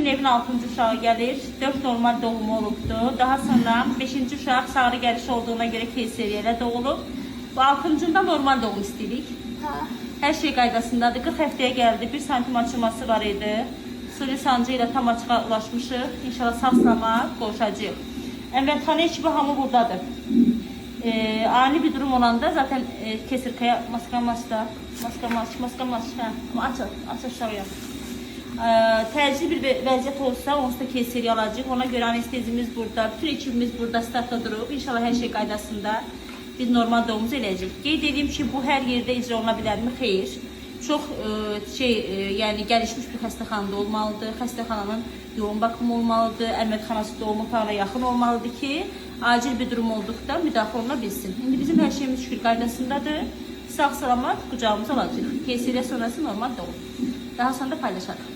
evin 6-cı uşağı gəlir. 4 normal doğumu olubdu. Daha sonra 5-ci uşaq sağrı gəliş olduğuna göre keyseriyə ilə doğulub. Bu 6-cında normal doğum istəyirik. Hər şey qaydasındadır. 40 həftəyə gəldi. 1 santim açılması var idi. Suri sancı ilə tam açığa ulaşmışıq. İnşallah sağ-salamat qovuşacağıq. Əməliyyatxana ekibi hamı buradadır. Ani bir durum olanda zaten kesirkaya maska aç aşağıya. Təcili bir vəziyyət olsa onsuz da keyseriya alacağıq. Ona görə anestezimiz burada, bütün ekibimiz burada startda durub. İnşallah hər şey qaydasında biz normal doğumumuzu eləyəcəyik. Qeyd edeyim ki, bu hər yerdə icra oluna bilərmi? Xeyr. Çox yəni gəlişmiş bir xəstəxanada olmalıdır. Xəstəxananın yoğun bakımı olmalıdır. Əməliyyatxanası doğum otağına yaxın olmalıdır ki, acil bir durum olduqda müdaxilə oluna bilsin. İndi bizim hər şeyimiz şükür qaydasındadır. Sağ-salamat qucağımıza alacağıq. Keyseriya sonrası normal doğum. Daha sonra da paylaşarıq.